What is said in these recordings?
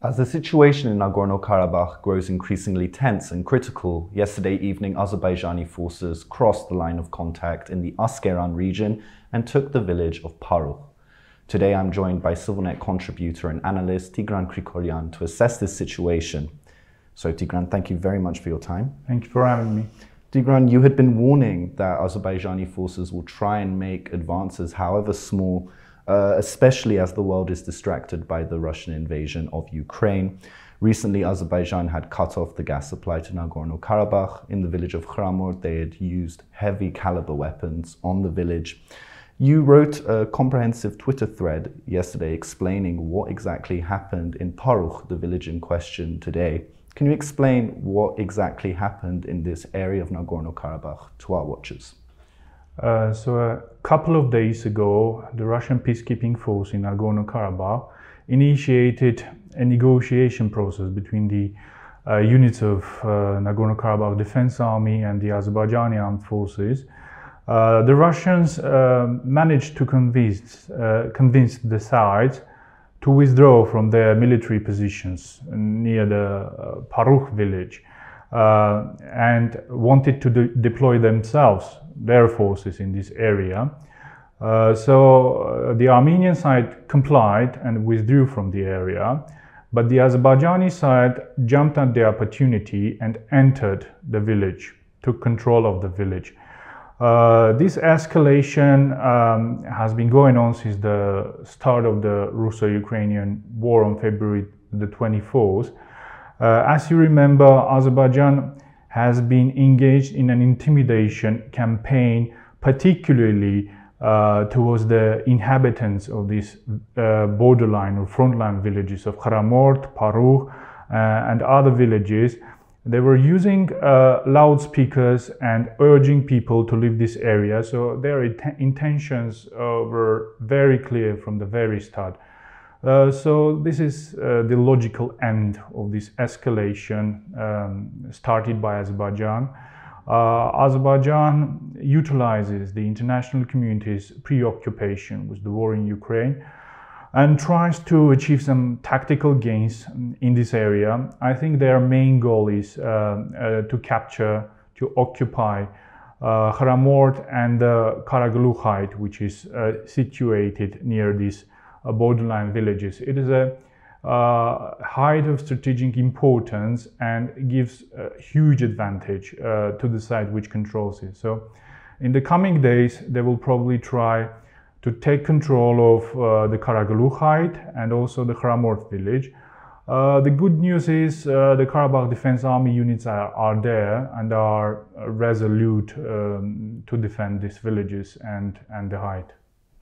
As the situation in Nagorno-Karabakh grows increasingly tense and critical, yesterday evening Azerbaijani forces crossed the line of contact in the Askeran region and took the village of Parukh. Today I'm joined by ＳիվիլՆեթ contributor and analyst Tigran Krikorian to assess this situation. So Tigran, thank you very much for your time. Thank you for having me. Tigran, you had been warning that Azerbaijani forces will try and make advances, however small, especially as the world is distracted by the Russian invasion of Ukraine. Recently, Azerbaijan had cut off the gas supply to Nagorno-Karabakh. In the village of Khramort, they had used heavy caliber weapons on the village. You wrote a comprehensive Twitter thread yesterday explaining what exactly happened in Parukh, the village in question today. Can you explain what exactly happened in this area of Nagorno-Karabakh to our watchers? So a couple of days ago, the Russian peacekeeping force in Nagorno-Karabakh initiated a negotiation process between the units of Nagorno-Karabakh Defense Army and the Azerbaijani armed forces. The Russians managed to convince the sides to withdraw from their military positions near the Parukh village and wanted to deploy themselves, their forces in this area. So the Armenian side complied and withdrew from the area, but the Azerbaijani side jumped at the opportunity and entered the village, took control of the village. This escalation has been going on since the start of the Russo-Ukrainian war on February the 24th. As you remember, Azerbaijan has been engaged in an intimidation campaign, particularly towards the inhabitants of these borderline or frontline villages of Khramort, Parukh, and other villages. They were using loudspeakers and urging people to leave this area, so their intentions were very clear from the very start. So this is the logical end of this escalation started by Azerbaijan. Azerbaijan utilizes the international community's preoccupation with the war in Ukraine and tries to achieve some tactical gains in this area. I think their main goal is to occupy Khramort and the Karagluhite, which is situated near these borderline villages. It is a height of strategic importance and gives a huge advantage to the side which controls it. So in the coming days, they will probably try to take control of the Karagluhite and also the Khramort village. The good news is the Karabakh Defense Army units are there and are resolute to defend these villages and the height.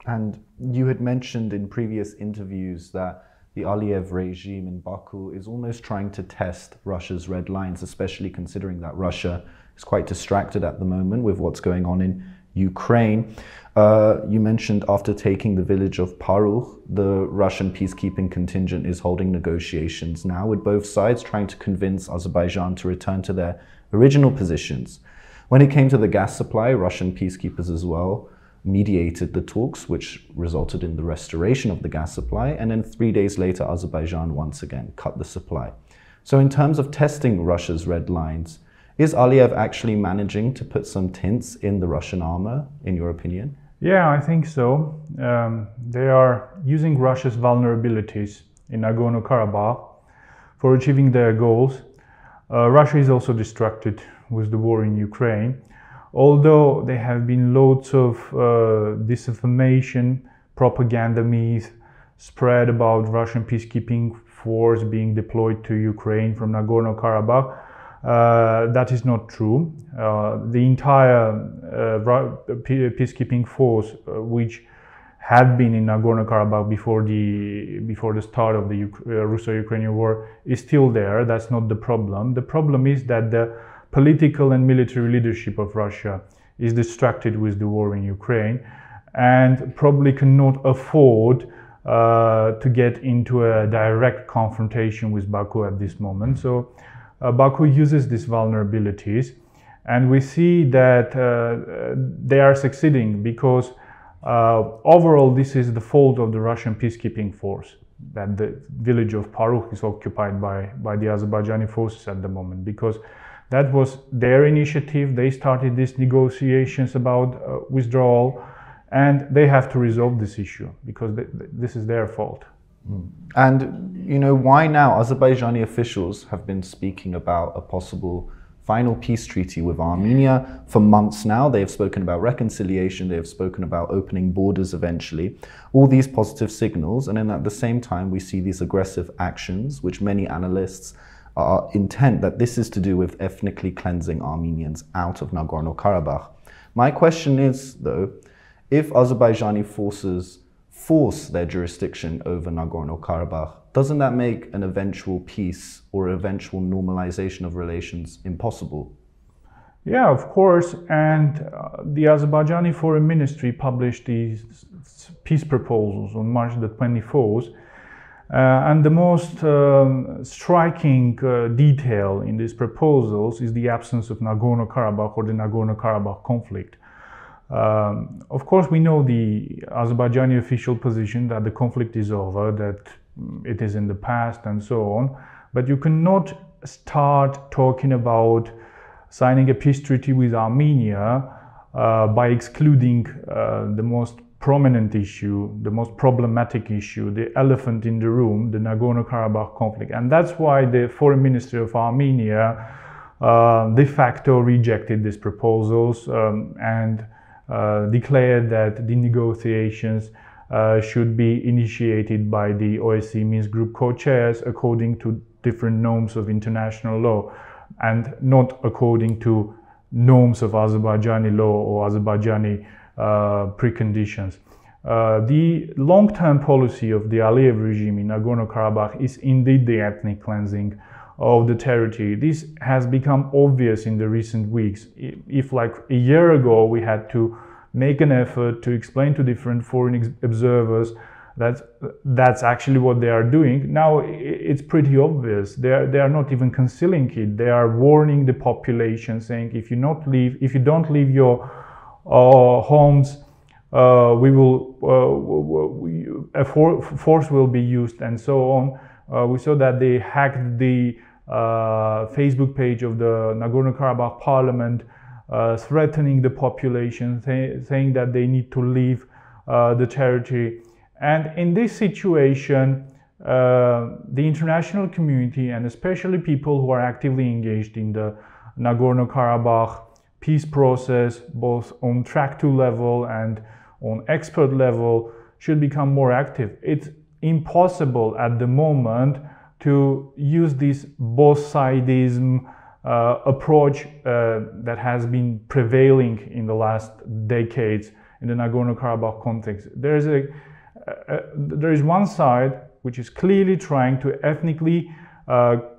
And you had mentioned in previous interviews that the Aliyev regime in Baku is almost trying to test Russia's red lines, especially considering that Russia is quite distracted at the moment with what's going on in Ukraine. You mentioned after taking the village of Parukh, the Russian peacekeeping contingent is holding negotiations now with both sides, trying to convince Azerbaijan to return to their original positions. When it came to the gas supply, Russian peacekeepers as well mediated the talks, which resulted in the restoration of the gas supply, and then 3 days later Azerbaijan once again cut the supply. So in terms of testing Russia's red lines, is Aliyev actually managing to put some tints in the Russian armor, in your opinion? Yeah, I think so. They are using Russia's vulnerabilities in Nagorno-Karabakh for achieving their goals. Russia is also distracted with the war in Ukraine. Although there have been loads of disinformation, propaganda myths spread about Russian peacekeeping force being deployed to Ukraine from Nagorno-Karabakh, that is not true. The entire peacekeeping force, which had been in Nagorno-Karabakh before the start of the Russo-Ukrainian war, is still there. That's not the problem. The problem is that the political and military leadership of Russia is distracted with the war in Ukraine and probably cannot afford to get into a direct confrontation with Baku at this moment. So Baku uses these vulnerabilities, and we see that they are succeeding because overall this is the fault of the Russian peacekeeping force. that the village of Parukh is occupied by the Azerbaijani forces at the moment, because that was their initiative. They started these negotiations about withdrawal, and they have to resolve this issue because this is their fault. And you know, why now? Azerbaijani officials have been speaking about a possible final peace treaty with Armenia for months now. They have spoken about reconciliation, they have spoken about opening borders eventually, all these positive signals, and then at the same time we see these aggressive actions, which many analysts are intent that this is to do with ethnically cleansing Armenians out of Nagorno-Karabakh. My question is, though, if Azerbaijani forces force their jurisdiction over Nagorno-Karabakh, doesn't that make an eventual peace or eventual normalization of relations impossible? Yeah, of course. And the Azerbaijani Foreign Ministry published these peace proposals on March the 24th. And the most striking detail in these proposals is the absence of Nagorno-Karabakh or the Nagorno-Karabakh conflict. Of course, we know the Azerbaijani official position that the conflict is over, that it is in the past and so on, but you cannot start talking about signing a peace treaty with Armenia by excluding the most prominent issue, the most problematic issue, the elephant in the room, the Nagorno-Karabakh conflict. And that's why the Foreign Ministry of Armenia de facto rejected these proposals and declared that the negotiations should be initiated by the OSCE Minsk Group co-chairs according to different norms of international law and not according to norms of Azerbaijani law or Azerbaijani preconditions. The long-term policy of the Aliyev regime in Nagorno-Karabakh is indeed the ethnic cleansing of the territory. This has become obvious in the recent weeks. If like a year ago we had to make an effort to explain to different foreign observers that that's actually what they are doing, now it's pretty obvious. They are not even concealing it. They are warning the population, saying if you don't leave your homes, force will be used and so on. We saw that they hacked the Facebook page of the Nagorno-Karabakh parliament, threatening the population, saying that they need to leave the territory. And in this situation, the international community, and especially people who are actively engaged in the Nagorno-Karabakh peace process, both on track 2 level and on expert level, should become more active. It's impossible at the moment to use this both-sidism approach that has been prevailing in the last decades in the Nagorno-Karabakh context. There is one side which is clearly trying to ethnically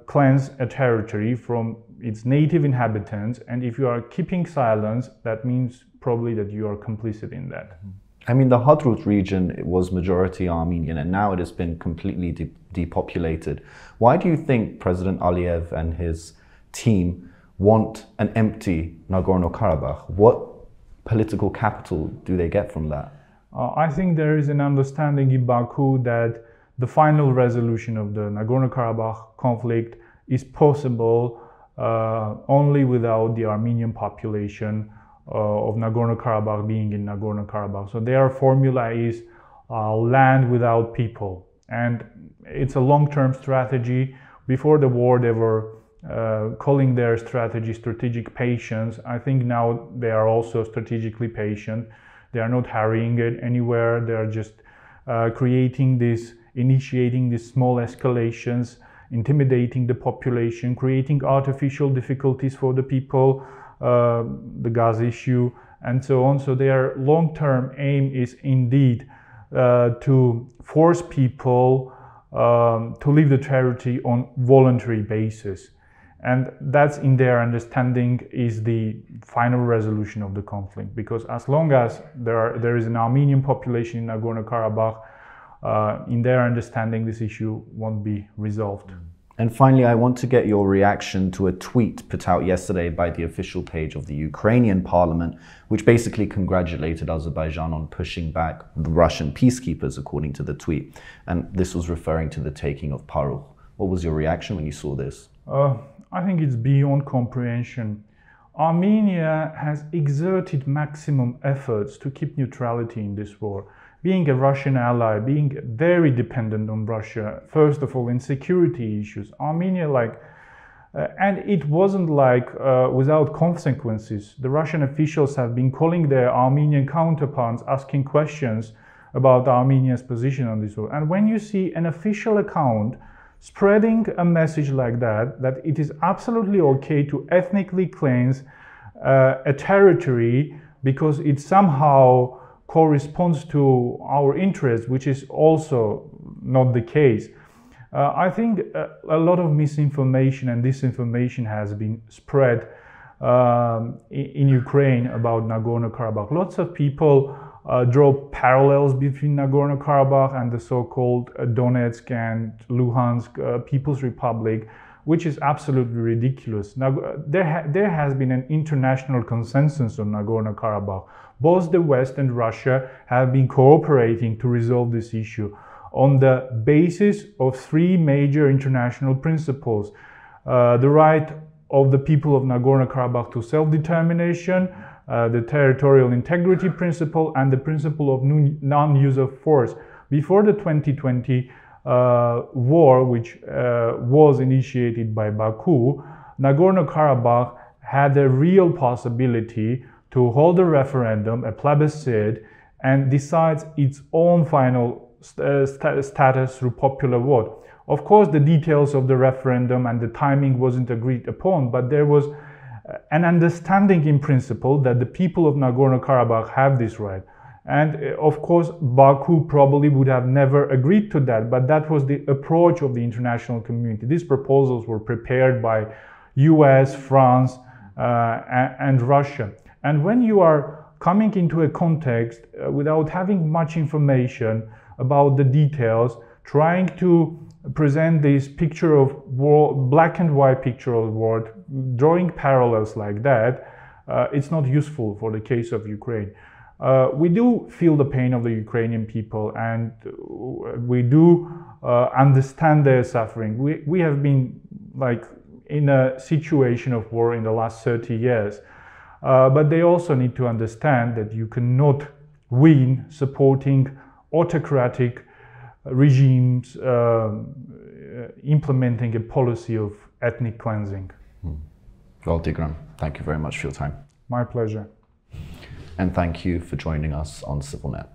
cleanse a territory from its native inhabitants, and if you are keeping silence, that means probably that you are complicit in that. I mean, the Hadrut region was majority Armenian, and now it has been completely depopulated. Why do you think President Aliyev and his team want an empty Nagorno-Karabakh? What political capital do they get from that? I think there is an understanding in Baku that the final resolution of the Nagorno-Karabakh conflict is possible only without the Armenian population of Nagorno-Karabakh being in Nagorno-Karabakh. So their formula is land without people. And it's a long-term strategy. Before the war, they were calling their strategy strategic patience. I think now they are also strategically patient. They are not hurrying it anywhere. They are just initiating these small escalations, intimidating the population, creating artificial difficulties for the people, the gas issue, and so on. So their long-term aim is indeed to force people to leave the territory on voluntary basis. And that's, in their understanding, is the final resolution of the conflict. Because as long as there is an Armenian population in Nagorno-Karabakh, in their understanding, this issue won't be resolved. And finally, I want to get your reaction to a tweet put out yesterday by the official page of the Ukrainian parliament, which basically congratulated Azerbaijan on pushing back the Russian peacekeepers, according to the tweet. And this was referring to the taking of Parukh. What was your reaction when you saw this? I think it's beyond comprehension. Armenia has exerted maximum efforts to keep neutrality in this war. Being a Russian ally, being very dependent on Russia, first of all, in security issues, Armenia, and it wasn't without consequences. The Russian officials have been calling their Armenian counterparts, asking questions about Armenia's position on this war. And when you see an official account spreading a message like that, that it is absolutely okay to ethnically cleanse a territory because it somehow corresponds to our interests, which is also not the case. I think a lot of misinformation and disinformation has been spread in Ukraine about Nagorno-Karabakh. Lots of people draw parallels between Nagorno-Karabakh and the so-called Donetsk and Luhansk People's Republic, which is absolutely ridiculous. There has been an international consensus on Nagorno-Karabakh. Both the West and Russia have been cooperating to resolve this issue on the basis of three major international principles. The right of the people of Nagorno-Karabakh to self-determination, the territorial integrity principle, and the principle of non-use of force. Before the 2020 war, which was initiated by Baku, Nagorno-Karabakh had a real possibility to hold a referendum, a plebiscite, and decide its own final status through popular vote. Of course, the details of the referendum and the timing wasn't agreed upon, but there was an understanding in principle that the people of Nagorno-Karabakh have this right. And of course, Baku probably would have never agreed to that, but that was the approach of the international community. These proposals were prepared by US, France, and Russia. And when you are coming into a context without having much information about the details, trying to present this picture of war, black and white picture of the world, drawing parallels like that, it's not useful for the case of Ukraine. We do feel the pain of the Ukrainian people, and we do understand their suffering. We have been in a situation of war in the last 30 years. But they also need to understand that you cannot win supporting autocratic regimes implementing a policy of ethnic cleansing. Well, Tigran, thank you very much for your time. My pleasure. And thank you for joining us on CivilNet.